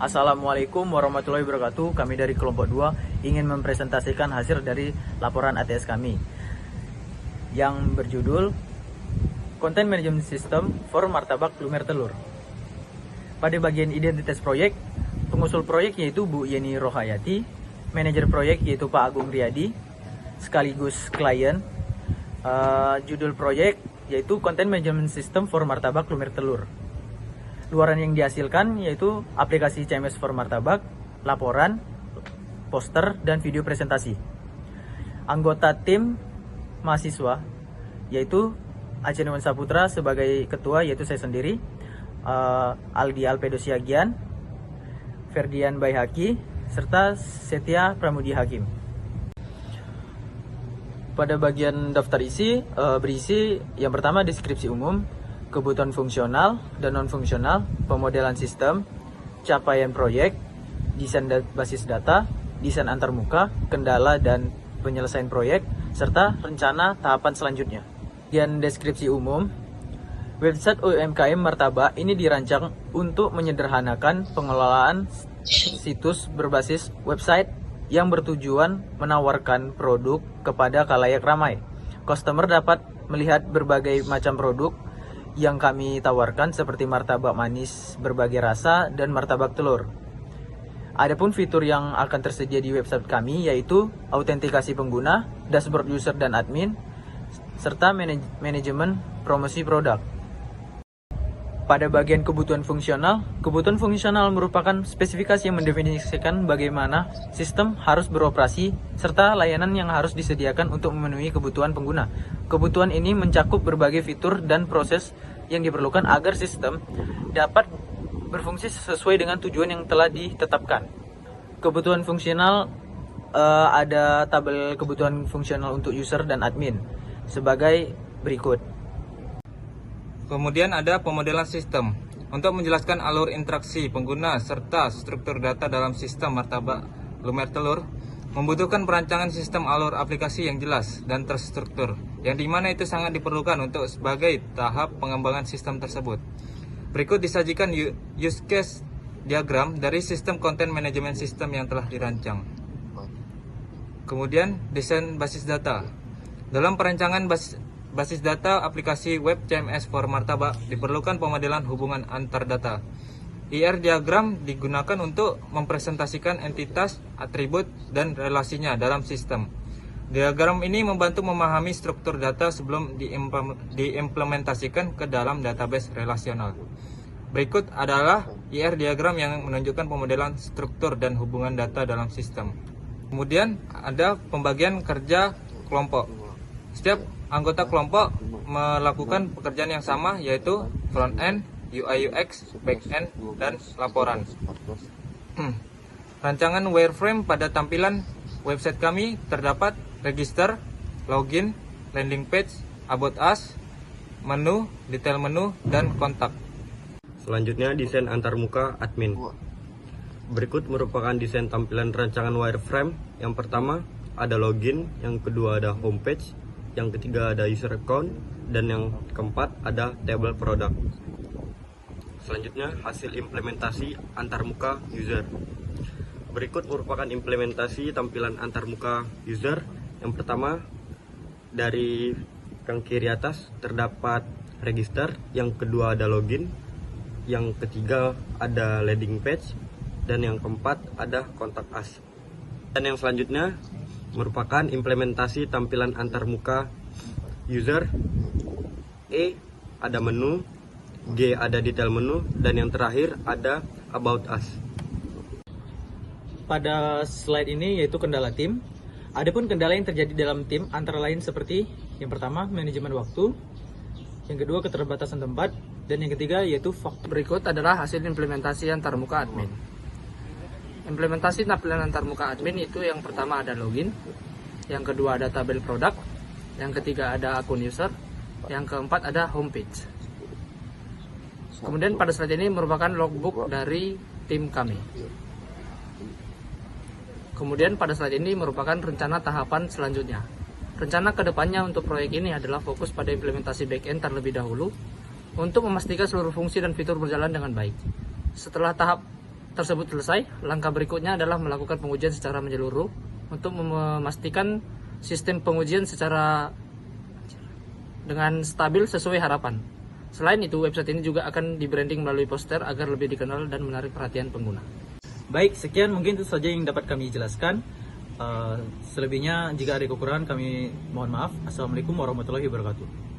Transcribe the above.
Assalamualaikum warahmatullahi wabarakatuh. Kami dari kelompok 2 ingin mempresentasikan hasil dari laporan ATS kami yang berjudul Content Management System for Martabak Lumer Telur. Pada bagian identitas proyek, pengusul proyek yaitu Bu Yeni Rohayati, manajer proyek yaitu Pak Agung Riyadi, sekaligus klien. Judul proyek yaitu Content Management System for Martabak Lumer Telur. Luaran yang dihasilkan yaitu aplikasi CMS for Martabak, laporan, poster, dan video presentasi. Anggota tim mahasiswa yaitu Aceh Numan Saputra sebagai ketua, yaitu saya sendiri, Aldi Alpedo Siagian, Ferdian Baihaki, serta Setia Pramudi Hakim. Pada bagian daftar isi berisi yang pertama deskripsi umum, kebutuhan fungsional dan non-fungsional, pemodelan sistem, capaian proyek, desain basis data, desain antarmuka, kendala dan penyelesaian proyek, serta rencana tahapan selanjutnya. Bagian deskripsi umum, website UMKM Martabak ini dirancang untuk menyederhanakan pengelolaan situs berbasis website yang bertujuan menawarkan produk kepada khalayak ramai. Customer dapat melihat berbagai macam produk yang kami tawarkan seperti martabak manis berbagai rasa dan martabak telur. Adapun fitur yang akan tersedia di website kami yaitu autentikasi pengguna, dashboard user dan admin, serta manajemen promosi produk. Pada bagian kebutuhan fungsional merupakan spesifikasi yang mendefinisikan bagaimana sistem harus beroperasi serta layanan yang harus disediakan untuk memenuhi kebutuhan pengguna. Kebutuhan ini mencakup berbagai fitur dan proses yang diperlukan agar sistem dapat berfungsi sesuai dengan tujuan yang telah ditetapkan. Kebutuhan fungsional ada tabel kebutuhan fungsional untuk user dan admin sebagai berikut. Kemudian ada pemodelan sistem untuk menjelaskan alur interaksi pengguna serta struktur data dalam sistem martabak lumer telur. Membutuhkan perancangan sistem alur aplikasi yang jelas dan terstruktur, yang dimana itu sangat diperlukan untuk sebagai tahap pengembangan sistem tersebut. Berikut disajikan use case diagram dari sistem content management system yang telah dirancang. Kemudian desain basis data. Dalam perancangan basis data aplikasi web CMS for Martabak diperlukan pemodelan hubungan antar data. IR diagram digunakan untuk mempresentasikan entitas, atribut, dan relasinya dalam sistem. Diagram ini membantu memahami struktur data sebelum diimplementasikan ke dalam database relasional. Berikut adalah IR diagram yang menunjukkan pemodelan struktur dan hubungan data dalam sistem. Kemudian ada pembagian kerja kelompok. Setiap anggota kelompok melakukan pekerjaan yang sama, yaitu front end, UI UX, back end, dan laporan. Rancangan wireframe pada tampilan website kami terdapat register, login, landing page, about us, menu, detail menu, dan kontak. Selanjutnya desain antarmuka admin. Berikut merupakan desain tampilan rancangan wireframe. Yang pertama ada login, yang kedua ada homepage, yang ketiga ada user account, dan yang keempat ada table product. Selanjutnya hasil implementasi antarmuka user. Berikut merupakan implementasi tampilan antarmuka user. Yang pertama dari yang kiri atas terdapat register, yang kedua ada login, yang ketiga ada landing page, dan yang keempat ada kontak us. Dan yang selanjutnya merupakan implementasi tampilan antarmuka user. E ada menu, G ada detail menu, dan yang terakhir ada about us. Pada slide ini yaitu kendala tim. Adapun kendala yang terjadi dalam tim antara lain seperti yang pertama manajemen waktu, yang kedua keterbatasan tempat, dan yang ketiga yaitu faktor. Berikut adalah hasil implementasi antarmuka admin. Implementasi tampilan antarmuka admin itu yang pertama ada login, yang kedua ada tabel produk, yang ketiga ada akun user, yang keempat ada homepage. Kemudian pada slide ini merupakan logbook dari tim kami. Kemudian pada slide ini merupakan rencana tahapan selanjutnya. Rencana kedepannya untuk proyek ini adalah fokus pada implementasi backend terlebih dahulu untuk memastikan seluruh fungsi dan fitur berjalan dengan baik. Setelah tahap tersebut selesai, langkah berikutnya adalah melakukan pengujian secara menyeluruh untuk memastikan sistem pengujian secara dengan stabil sesuai harapan. Selain itu, website ini juga akan di-branding melalui poster agar lebih dikenal dan menarik perhatian pengguna. Baik, sekian mungkin itu saja yang dapat kami jelaskan. Selebihnya jika ada kekurangan kami mohon maaf. Assalamualaikum warahmatullahi wabarakatuh.